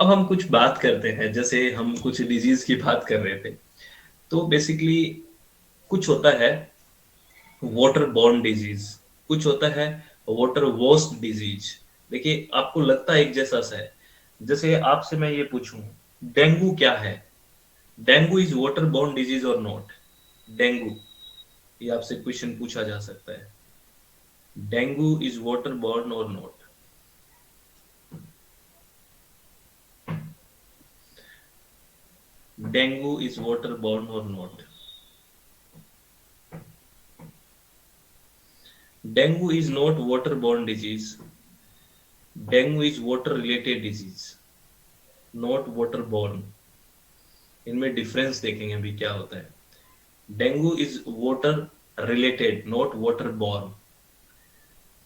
अब हम कुछ बात करते हैं, जैसे हम कुछ डिजीज की बात कर रहे थे। तो बेसिकली कुछ होता है वाटर बॉर्न डिजीज, कुछ होता है वाटर वॉस्ड डिजीज। देखिए, आपको लगता है एक जैसा सा है। जैसे आपसे मैं ये पूछूं, डेंगू क्या है? Dengue is water borne disease और नॉट? डेंगू, ये आपसे क्वेश्चन पूछा जा सकता है। डेंगू इज वाटर बॉर्न और not? Dengue is water borne और not? Dengue is not water borne disease. Dengue is water related disease, not water borne. इनमें डिफरेंस देखेंगे अभी क्या होता है। Dengue is water related, not water borne.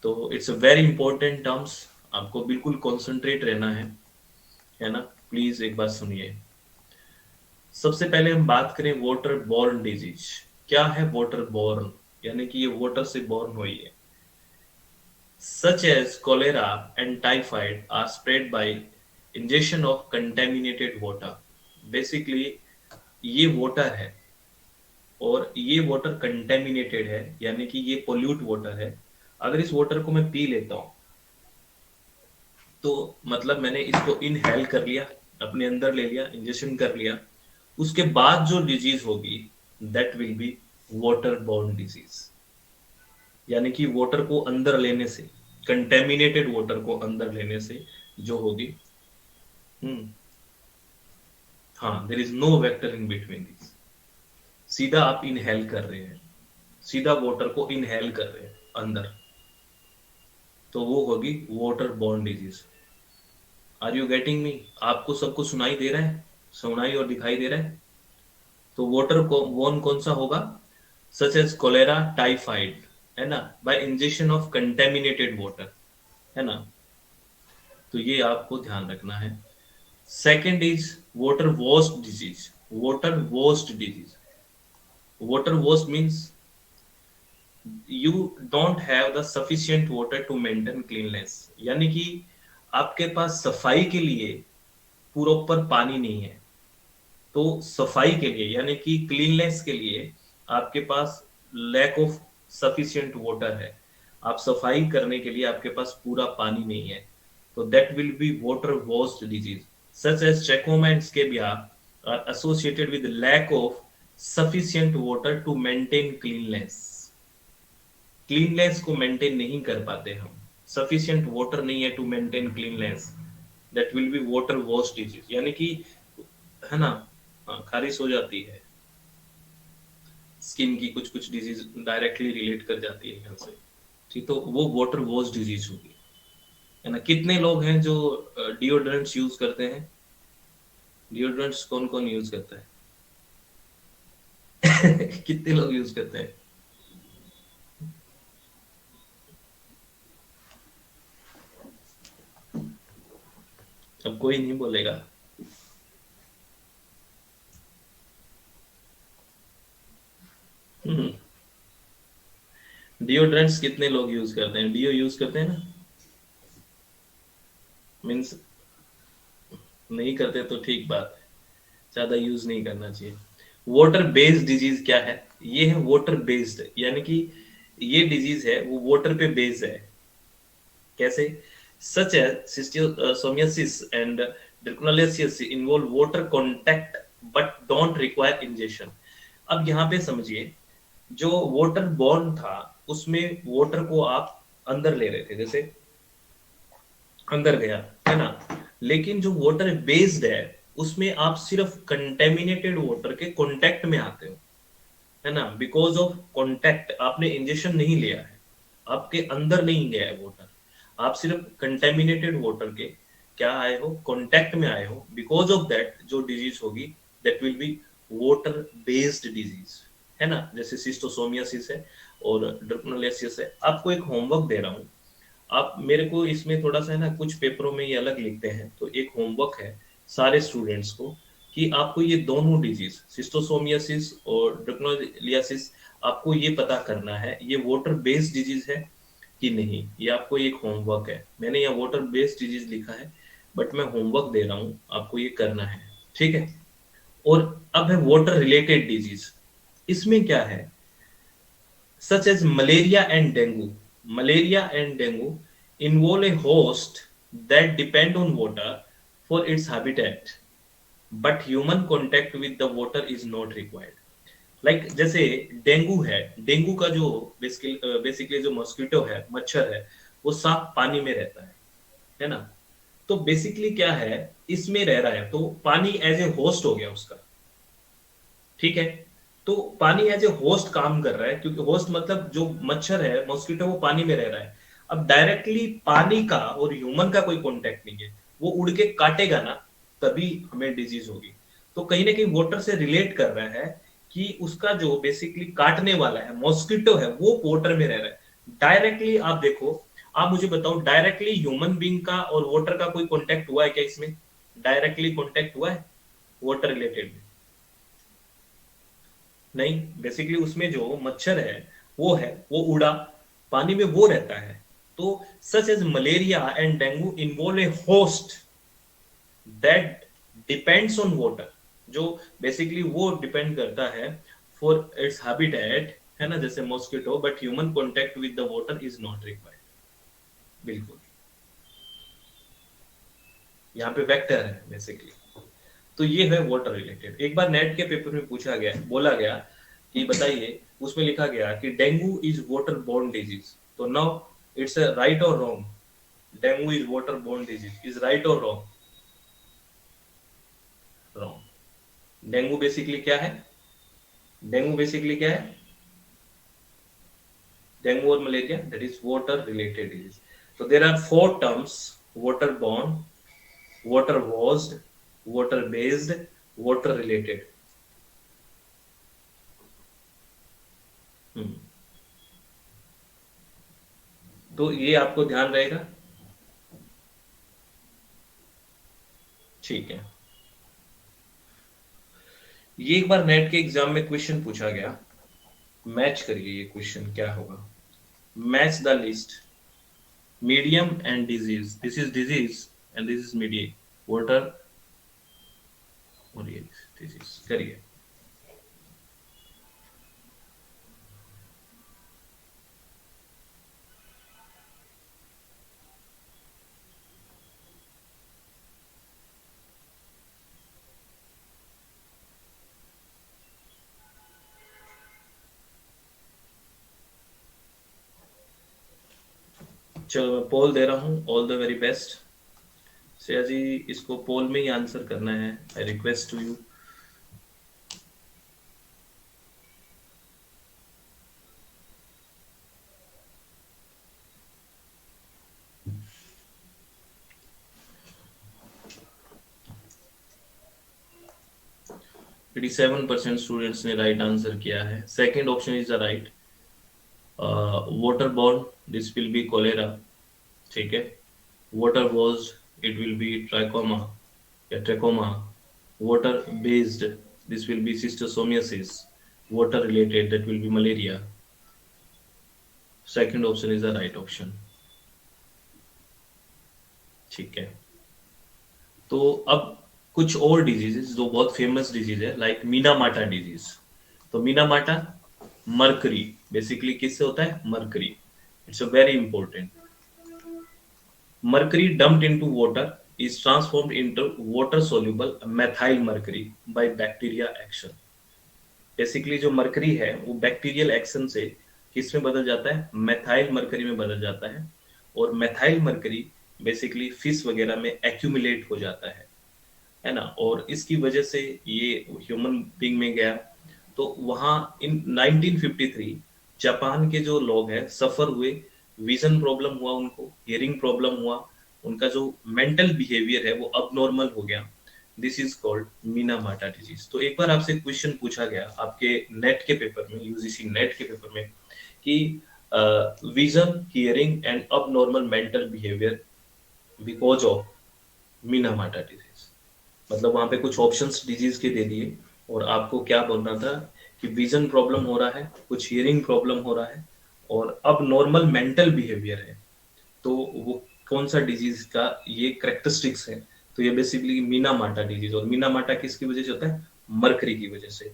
तो it's a very important terms, आपको बिल्कुल कॉन्सेंट्रेट रहना है ना? प्लीज एक बार सुनिए। सबसे पहले हम बात करें वाटर बॉर्न डिजीज। क्या है वाटर बॉर्न? यानी कि ये वाटर से बॉर्न हुई है। Such as cholera and typhoid are spread by ingestion of contaminated water. Basically, ये वाटर है और ये वाटर कंटेमिनेटेड है, यानी कि ये पोल्यूट वाटर है। अगर इस वाटर को मैं पी लेता हूँ तो मतलब मैंने इसको इनहेल कर लिया, अपने अंदर ले लिया, इंजेक्शन कर लिया। उसके बाद जो डिजीज होगी that will be water borne disease. यानी कि वाटर को अंदर लेने से, कंटेमिनेटेड वाटर को अंदर लेने से जो होगी। हम्म, हाँ, there is no vector in between this. सीधा आप इनहेल कर रहे हैं, सीधा वाटर को इनहेल कर रहे हैं अंदर, तो वो होगी water borne disease. Are you getting me? आपको सबको सुनाई दे रहा है? सुनाई और दिखाई दे रहा है? तो वाटर को बॉर्न कौन सा होगा? सच एज कोलेरा, टाइफाइड, है ना, bye injection of contaminated water, है ना? तो ये आपको ध्यान रखना है। Second is water washed disease. Water washed disease. Water washed means you don't have the sufficient water to maintain cleanliness. यानी कि आपके पास सफाई के लिए प्रॉपर पानी नहीं है। तो सफाई के लिए यानी कि क्लीननेस के लिए आपके पास लैक ऑफ सफिशिएंट वाटर है। आप सफाई करने के लिए आपके पास पूरा पानी नहीं है, तो that will be water washed disease. Such as trachoma and scabies are associated with lack of sufficient water to maintain cleanness. Cleanness को मेंटेन नहीं कर पाते हम, सफिशिएंट वाटर नहीं है to maintain cleanness, that will be water wash disease. यानी कि, है ना, खारिश हो जाती है, स्किन की कुछ कुछ डिजीज डायरेक्टली रिलेट कर जाती है यहाँ से। ठीक, तो वो वाटर वॉश डिजीज होगी, है ना? कितने लोग हैं जो डिओड्रेंट्स यूज करते हैं? डिओड्रेंट्स कौन कौन यूज करता है? कितने लोग यूज करते हैं? अब कोई नहीं बोलेगा। डिओड्रेंट्स कितने लोग यूज करते हैं? डिओ यूज करते हैं ना? मीन्स नहीं करते तो ठीक बात है, ज्यादा यूज नहीं करना चाहिए। वाटर बेस्ड डिजीज क्या है? ये है वाटर बेस्ड, यानी कि ये डिजीज है वो वाटर पे बेस्ड है। कैसे? सच है schistosomiasis and dracunculiasis involve water contact but don't require injection. अब यहाँ पे समझिए, जो वाटर बॉर्न था उसमें वाटर को आप अंदर ले रहे थे, जैसे अंदर गया, है ना? लेकिन जो वाटर बेस्ड है उसमें आप सिर्फ कंटेमिनेटेड वाटर के कांटेक्ट में आते हो, है ना? बिकॉज ऑफ कांटेक्ट, आपने इंजेक्शन नहीं लिया है, आपके अंदर नहीं गया है वाटर, आप सिर्फ कंटेमिनेटेड वाटर के क्या आए हो, कांटेक्ट में आए हो। बिकॉज ऑफ दैट जो डिजीज होगी that will be water based disease, है ना? जैसे सिस्टोसोमियासिस है और ड्रिकोनालिसिस है। आपको एक होमवर्क दे रहा हूँ, आप मेरे को इसमें थोड़ा सा, है ना, कुछ पेपरों में ये अलग लिखते हैं, तो एक होमवर्क है सारे स्टूडेंट्स को कि आपको ये दोनों डिजीज सिस्टोसोमियासिस और ड्रिकोनालिसिस आपको ये पता करना है ये वाटर बेस्ड डिजीज है कि नहीं। ये आपको एक होमवर्क है, मैंने यहाँ वाटर बेस्ड डिजीज लिखा है, बट मैं होमवर्क दे रहा हूँ, आपको ये करना है, ठीक है। और अब है वाटर रिलेटेड डिजीज। इसमें क्या है, such as malaria and dengue. Malaria and dengue involve a host that depend on water for its habitat, but human contact with the water is not required. Like जैसे dengue है, dengue का जो basically जो mosquito है, मच्छर है, वो साफ पानी में रहता है ना। तो बेसिकली क्या है, इसमें रह रहा है तो पानी एज ए होस्ट हो गया उसका, ठीक है। तो पानी एज ए होस्ट काम कर रहा है, क्योंकि होस्ट मतलब जो मच्छर है, मॉस्किटो, वो पानी में रह रहा है। अब डायरेक्टली पानी का और ह्यूमन का कोई कांटेक्ट नहीं है, वो उड़ के काटेगा ना, तभी हमें डिजीज होगी। तो कहीं ना कहीं वाटर से रिलेट कर रहा है कि उसका जो बेसिकली काटने वाला है मॉस्किटो है, वो वाटर में रह रहा है। डायरेक्टली आप देखो, आप मुझे बताओ, डायरेक्टली ह्यूमन बींग का और वाटर का कोई कॉन्टेक्ट हुआ है क्या इसमें? डायरेक्टली कॉन्टेक्ट हुआ है वाटर रिलेटेड में? नहीं। बेसिकली उसमें जो मच्छर है, वो उड़ा, पानी में वो रहता है। तो such as malaria and dengue involve a host that depends on water, जो बेसिकली वो डिपेंड करता है फॉर इट्स हैबिटेट, है ना, जैसे mosquito, but human contact with the water is not required. बिल्कुल, यहाँ पे वेक्टर है बेसिकली। तो ये है वाटर रिलेटेड। एक बार नेट के पेपर में पूछा गया, बोला गया कि बताइए, उसमें लिखा गया कि dengue is water borne disease. तो नाउ इट्स राइट और wrong? Dengue is water borne disease is right और रॉन्ग? रॉन्ग। डेंगू बेसिकली क्या है? डेंगू बेसिकली क्या है? डेंगू और malaria, that is water related disease. तो there are four terms: water borne, water washed, water based, water related। Hmm, तो ये आपको ध्यान रहेगा, ठीक है। ये एक बार नेट के एग्जाम में क्वेश्चन पूछा गया, मैच करिए ये क्वेश्चन क्या होगा। Match the list, medium and disease, this is disease and this is medium, water और ये डिजीज, करिए। चलो मैं पोल दे रहा हूँ, all the very best. Shreya ji, इसको पोल में ही आंसर करना है, I request to you. Eighty 7% students ने राइट आंसर किया है। Second option is the right, water borne, this will be cholera, ठीक है। Water wash, it will be trichoma या trachoma. Water based, this will be schistosomiasis. Water related, that will be malaria. Second option is the right option, ठीक है। तो अब कुछ और diseases जो बहुत फेमस डिजीज है, लाइक मीनामाटा डिजीज। तो मीनामाटा मरकरी, बेसिकली किससे होता है? Mercury. It's a very important. Mercury dumped into water is transformed into water soluble methyl mercury by bacteria action। Basically जो मरकरी है वो बैक्टीरियल एक्शन से किस में बदल जाता है? मेथाइल मरकरी में बदल जाता है। और मेथाइल मरकरी बेसिकली फिश वगैरह में एक्यूमुलेट हो जाता है ना। और इसकी वजह से ये ह्यूमन बींग में गया। तो वहां इन 1953 जापान के जो लोग हैं सफर हुए, विजन प्रॉब्लम हुआ उनको, हियरिंग प्रॉब्लम हुआ, उनका जो मेंटल बिहेवियर है वो अब नॉर्मल हो गया। This is called Minamata disease. तो एक बार आपसे क्वेश्चन पूछा गया आपके नेट के पेपर में, यूजीसी नेट के पेपर में, कि विजन, हियरिंग एंड अब normal mental behaviour because of Minamata disease. मतलब वहां पे कुछ ऑप्शंस डिजीज के दे दिए और आपको क्या बोलना था कि विजन प्रॉब्लम हो रहा है, कुछ हियरिंग प्रॉब्लम हो रहा है और अब नॉर्मल मेंटल बिहेवियर है। तो वो कौन सा डिजीज का ये करेक्टरिस्टिक्स है, तो ये बेसिकली मीना माटा डिजीज। और मीना माटा किसकी वजह से होता है? मरकरी की वजह से।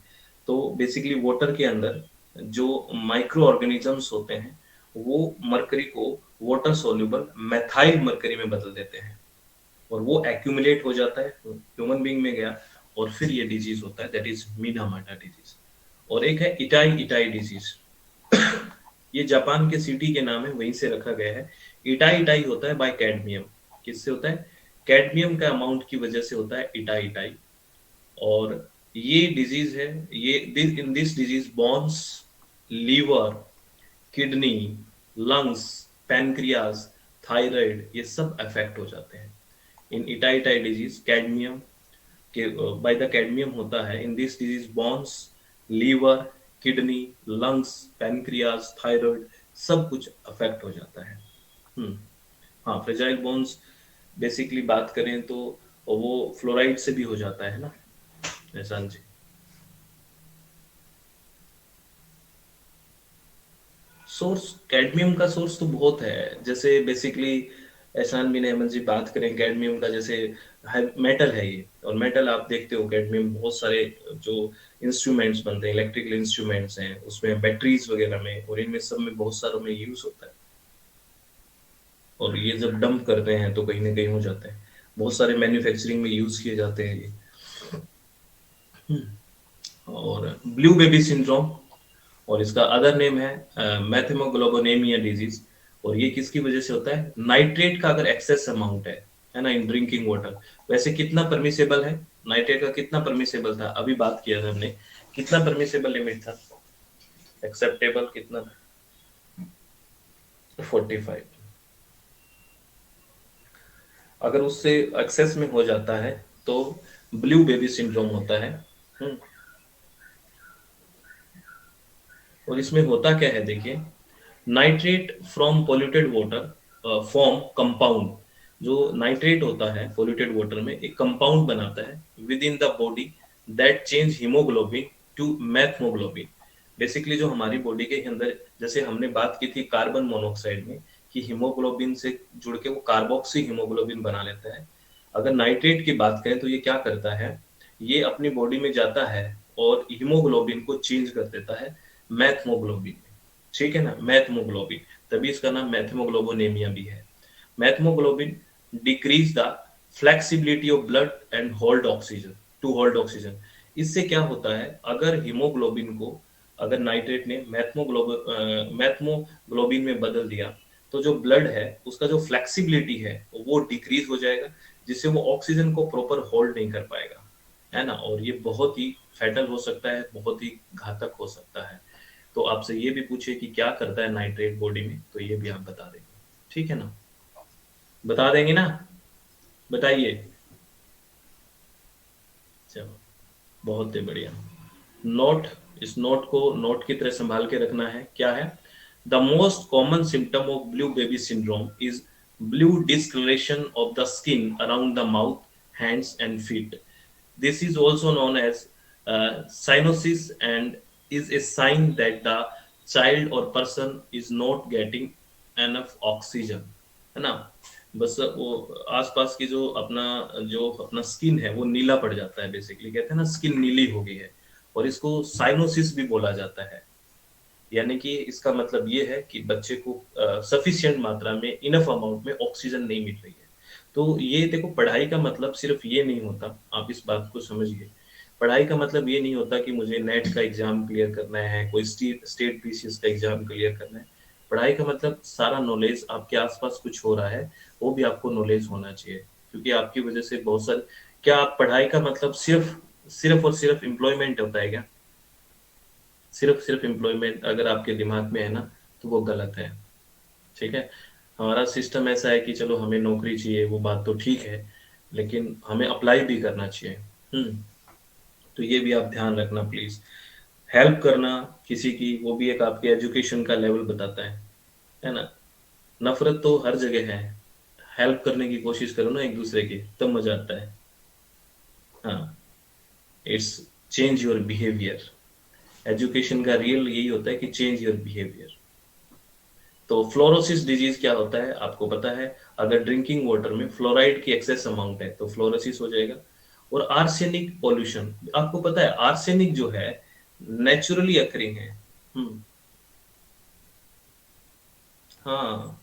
तो बेसिकली वाटर के अंदर जो माइक्रो ऑर्गेनिजम्स होते हैं वो मरकरी को वाटर सोल्यूबल मैथाइल मरकरी में बदल देते हैं, और वो एक्यूमुलेट हो जाता है, ह्यूमन बीइंग में गया, और फिर ये डिजीज होता है, दैट इज मीना माटा डिजीज। और एक है इटाई इटाई डिजीज। ये जापान के सिटी के नाम है, वहीं से रखा गया है। इटाई इटाई होता है बाय कैडमियम। किससे होता है? कैडमियम का अमाउंट की वजह से होता है इटाई इटाई। और ये डिजीज है, ये in this disease bones, liver, kidney, lungs, pancreas, thyroid, ये सब अफेक्ट हो जाते हैं in itai itai disease. Cadmium के बाय द कैडमियम होता है in this disease bones, liver, kidney, lungs, pancreas, thyroid, सब कुछ अफेक्ट हो जाता है। हम्म। हाँ, फ्रेजाइल बोन्स बेसिकली बात करें तो वो फ्लोराइड से भी हो जाता है ना, एहसान जी। सोर्स कैडमियम का सोर्स तो बहुत है, जैसे बेसिकली एहसान बिन अहमद जी बात करें कैडमियम का, जैसे मेटल है ये, और मेटल आप देखते हो कैडमियम बहुत सारे जो इंस्ट्रूमेंट्स बनते हैं, इलेक्ट्रिकल इंस्ट्रूमेंट्स हैं उसमें, बैटरीज वगैरह में, और इनमें सब में बहुत सारों में यूज होता है। और ये जब डंप करते हैं तो कहीं ना कहीं हो जाते हैं, बहुत सारे मैन्युफैक्चरिंग में यूज किए जाते हैं ये। और ब्लू बेबी सिंड्रोम, और इसका अदर नेम है मैथेमोग्लोबोनेमिया डिजीज। और ये किसकी वजह से होता है? नाइट्रेट का अगर एक्सेस अमाउंट है ना, इन ड्रिंकिंग वाटर। वैसे कितना परमिसेबल है नाइट्रेट का? कितना परमिसेबल था अभी बात किया था हमने, कितना परमिसेबल लिमिट था, एक्सेप्टेबल कितना था? 45। अगर उससे एक्सेस में हो जाता है तो ब्लू बेबी सिंड्रोम होता है। हम्म। और इसमें होता क्या है देखिए, nitrate from polluted water form compound. जो नाइट्रेट होता है पोल्यूटेड वाटर में एक कंपाउंड बनाता है within the body that change haemoglobin to methaemoglobin. Basically जो हमारी बॉडी के अंदर, जैसे हमने बात की थी कार्बन मोनोऑक्साइड में, कि हीमोग्लोबिन से जुड़ के वो कार्बोक्सी हीमोग्लोबिन बना लेता है। अगर नाइट्रेट की बात करें तो ये क्या करता है, ये अपनी बॉडी में जाता है और हीमोग्लोबिन को चेंज कर देता है मैथमोग्लोबिन में। ठीक है ना, मैथमोग्लोबिन, तभी इसका नाम मैथमोग्लोबोनेमिया भी है। Methaemoglobin decrease the flexibility of blood and hold oxygen, to hold oxygen. इससे क्या होता है, अगर हीमोग्लोबिन को, अगर नाइट्रेट ने मैथमोग्लोबिन में बदल दिया, तो जो ब्लड है उसका जो फ्लेक्सिबिलिटी है वो डिक्रीज हो जाएगा, जिससे वो ऑक्सीजन को प्रॉपर होल्ड नहीं कर पाएगा, है ना। और ये बहुत ही फैटल हो सकता है, बहुत ही घातक हो सकता है। तो आपसे ये भी पूछे कि क्या करता है नाइट्रेट बॉडी में, तो ये भी आप बता देंगे, ठीक है ना? बता देंगे ना? बताइए। चलो, बहुत ही बढ़िया। नोट, इस नोट को नोट की तरह संभाल के रखना है। क्या है? The most common symptom of blue baby syndrome is blue discolouration of the skin around the mouth, hands and feet. This is also known as cyanosis and is a sign that the child or person is not getting enough oxygen, है ना। बस वो आसपास की जो अपना skin है वो नीला पड़ जाता है, बेसिकली कहते हैं ना स्किन नीली हो गई है। और इसको साइनोसिस भी बोला जाता है। यानी कि इसका मतलब ये है कि बच्चे को सफिशिएंट मात्रा में, इनफ अमाउंट में ऑक्सीजन नहीं मिल रही है। तो ये देखो, पढ़ाई का मतलब सिर्फ ये नहीं होता, आप इस बात को समझिए। पढ़ाई का मतलब ये नहीं होता कि मुझे नेट का एग्जाम क्लियर करना है, कोई स्टेट पीसीएस का एग्जाम क्लियर करना है। पढ़ाई का मतलब सारा नॉलेज, आपके आसपास कुछ हो रहा है वो भी आपको नॉलेज होना चाहिए, क्योंकि आपकी वजह से बहुत सारे, क्या आप पढ़ाई का मतलब सिर्फ सिर्फ और सिर्फ एम्प्लॉयमेंट होता है क्या? सिर्फ सिर्फ एम्प्लॉयमेंट अगर आपके दिमाग में है ना, तो वो गलत है। ठीक है, हमारा सिस्टम ऐसा है कि चलो हमें नौकरी चाहिए, वो बात तो ठीक है, लेकिन हमें अप्लाई भी करना चाहिए। हम्म। तो ये भी आप ध्यान रखना प्लीज। हेल्प करना किसी की, वो भी एक आपके एजुकेशन का लेवल बताता है ना। नफरत तो हर जगह है, हेल्प करने की कोशिश करो ना एक दूसरे की, तब मजा आता है। हाँ, it's change your behaviour. Education का रियल यही होता है कि चेंज योर बिहेवियर। तो फ्लोरोसिस डिजीज क्या होता है आपको पता है, अगर ड्रिंकिंग वाटर में फ्लोराइड की एक्सेस अमाउंट है तो फ्लोरोसिस हो जाएगा। और आर्सेनिक पॉल्यूशन, आपको पता है आर्सेनिक जो है नेचुरली अकरिंग है। हम्म। हाँ,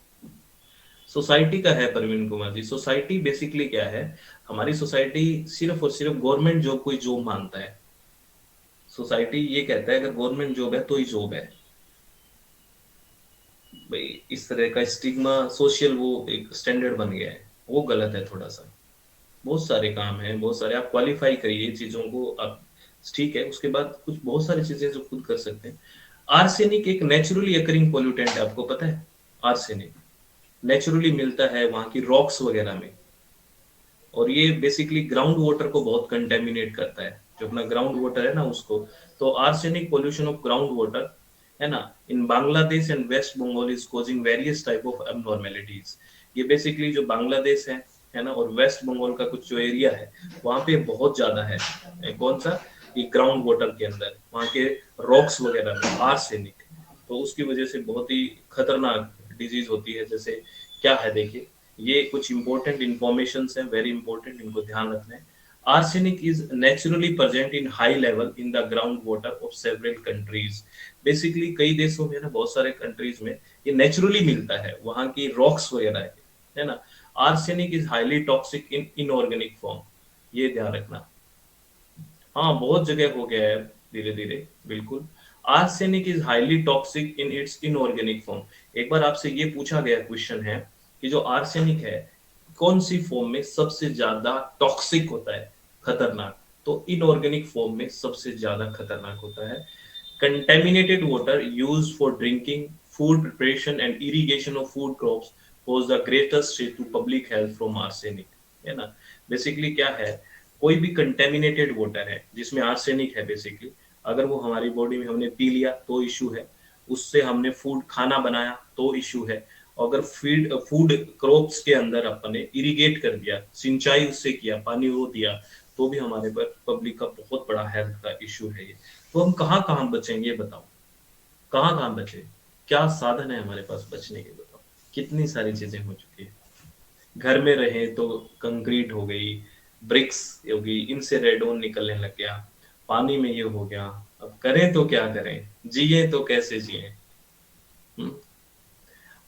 सोसाइटी का है परवीन कुमार जी। सोसाइटी बेसिकली क्या है, हमारी सोसाइटी सिर्फ और सिर्फ गवर्नमेंट जॉब को ही जॉब मानता है। सोसाइटी ये कहता है अगर गवर्नमेंट जॉब है तो ही जॉब है। भाई इस तरह का स्टिग्मा सोशल वो एक स्टैंडर्ड बन गया है, वो गलत है थोड़ा सा। बहुत सारे काम हैं, बहुत सारे आप क्वालिफाई करिए चीजों को आप, ठीक है, उसके बाद कुछ बहुत सारी चीजें जो खुद कर सकते हैं। आर्सेनिक एक नेचुरली अकरिंग पोल्यूटेंट है, आपको पता है। आर्सेनिक नेचुरली मिलता है वहां की रॉक्स वगैरह में, और ये बेसिकली ग्राउंड वाटर को बहुत कंटेमिनेट करता है, जो अपना ग्राउंड वाटर है ना उसको। तो arsenic pollution of ground water है ना, in Bangladesh and West Bengal is causing various type of abnormalities. ये बेसिकली जो बांग्लादेश है ना, और वेस्ट बंगाल का कुछ जो एरिया है वहां पे बहुत ज्यादा है। कौन सा, ये ग्राउंड वाटर के अंदर वहां के रॉक्स वगैरह में आर्सेनिक, तो उसकी वजह से बहुत ही खतरनाक डिजीज होती है। जैसे क्या है देखिए, ये कुछ इंपॉर्टेंट इंफॉर्मेशन है, वेरी इंपॉर्टेंट, इनको ध्यान रखना है। Arsenic is naturally present in high level in the ground water of several countries. Basically कई देशों में ना, बहुत सारे कंट्रीज में ये नेचुरली मिलता है, वहां की रॉक्स वगैरह है ना। Arsenic is highly toxic in inorganic form, ये ध्यान रखना। हाँ, बहुत जगह हो गया है धीरे धीरे, बिल्कुल। Arsenic is highly toxic in its inorganic form. एक बार आपसे ये पूछा गया क्वेश्चन है कि जो आर्सेनिक है कौन सी फॉर्म में सबसे ज्यादा टॉक्सिक होता है, खतरनाक। तो इनऑर्गेनिक फॉर्म में सबसे ज्यादा खतरनाक होता है। contaminated water used for drinking, food preparation and irrigation of food crops pose the greatest threat to public health from arsenic, है ना। बेसिकली क्या है, कोई भी कंटेमिनेटेड वाटर है जिसमें आर्सेनिक है, बेसिकली अगर वो हमारी बॉडी में हमने पी लिया तो इशू है, उससे हमने फूड खाना बनाया तो इशू है, अगर फीड फूड क्रॉप्स के अंदर अपने इरिगेट कर दिया, सिंचाई उससे किया, पानी वो दिया, तो भी हमारे पर पब्लिक का बहुत बड़ा हेल्थ का इशू है ये। तो हम कहाँ कहाँ बचेंगे बताओ, कहाँ कहाँ बचे, क्या साधन है हमारे पास बचने के, बताओ। कितनी सारी चीजें हो चुकी है। घर में रहे तो कंक्रीट हो गई, ब्रिक्स हो गई, इनसे रेडोन निकलने लग गया, पानी में ये हो गया। अब करें तो क्या करें, जिए तो कैसे जिए। हम्म?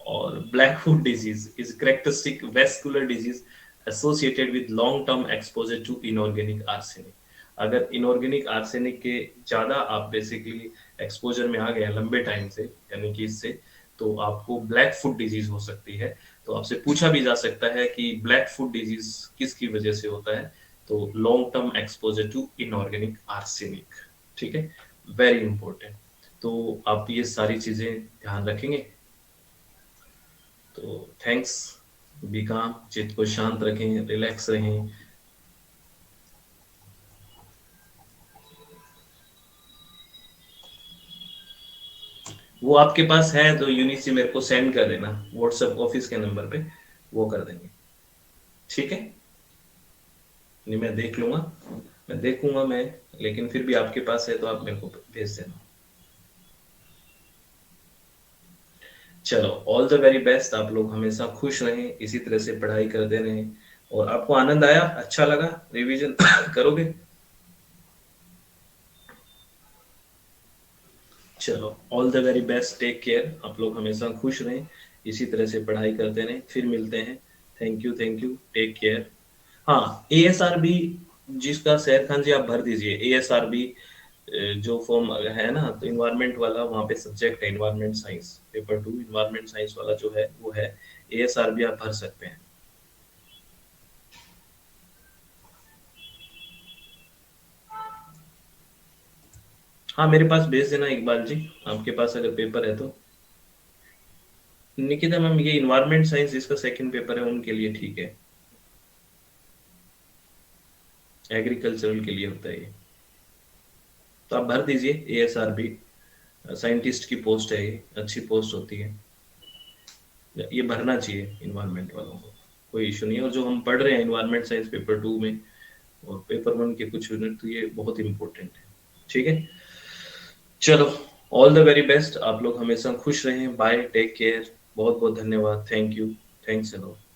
और black foot disease is characteristic vascular disease associated with long term exposure to inorganic arsenic. अगर इनऑर्गेनिक आर्सेनिक के ज्यादा आप बेसिकली एक्सपोजर में आ गए लंबे टाइम से, यानी कि इससे, तो आपको ब्लैक फुट डिजीज हो सकती है। तो आपसे पूछा भी जा सकता है कि ब्लैक फुट डिजीज किसकी वजह से होता है, तो long term exposure to inorganic arsenic. ठीक है, वेरी इंपॉर्टेंट। तो आप ये सारी चीजें ध्यान रखेंगे। तो थैंक्स, बी काम, चित्त को शांत रखें, रिलैक्स रहें। वो आपके पास है तो यूनिसी मेरे को सेंड कर देना व्हाट्सएप ऑफिस के नंबर पे, वो कर देंगे। ठीक है, नहीं मैं देख लूंगा, मैं देखूंगा मैं, लेकिन फिर भी आपके पास है तो आप मेरे को भेज देना। चलो, ऑल द वेरी बेस्ट, आप लोग हमेशा खुश रहें, इसी तरह से पढ़ाई करते रहें। और आपको आनंद आया, अच्छा लगा, रिवीजन करोगे। चलो, all the very best, take care, आप लोग हमेशा खुश रहें, इसी तरह से पढ़ाई करते रहें, फिर मिलते हैं। Thank you, thank you, take care. हाँ, एएसआरबी जिसका शहर खान जी आप भर दीजिए, एएसआरबी जो फॉर्म है ना, तो इन्वायरमेंट वाला वहाँ पे सब्जेक्ट है environment science, paper 2 environment science वाला जो है वो है एएसआरबी, आप भर सकते हैं। हाँ, मेरे पास भेज देना इकबाल जी, आपके पास अगर पेपर है तो। निकिता मैम, ये इन्वायरमेंट साइंस जिसका सेकंड पेपर है उनके लिए ठीक है, एग्रीकल्चरल के लिए होता है ये। तो आप भर दीजिए एएसआरबी, साइंटिस्ट की पोस्ट है ये, अच्छी पोस्ट होती है, ये भरना चाहिए इन्वायरमेंट वालों को, कोई इशू नहीं है। और जो हम पढ़ रहे हैं इन्वायरमेंट साइंस पेपर 2 में और पेपर 1 के कुछ यूनिट, तो ये बहुत इंपॉर्टेंट है। ठीक है, चलो, ऑल द वेरी बेस्ट, आप लोग हमेशा खुश रहें, बाय, टेक केयर। बहुत बहुत धन्यवाद, thank you, thanks a lot.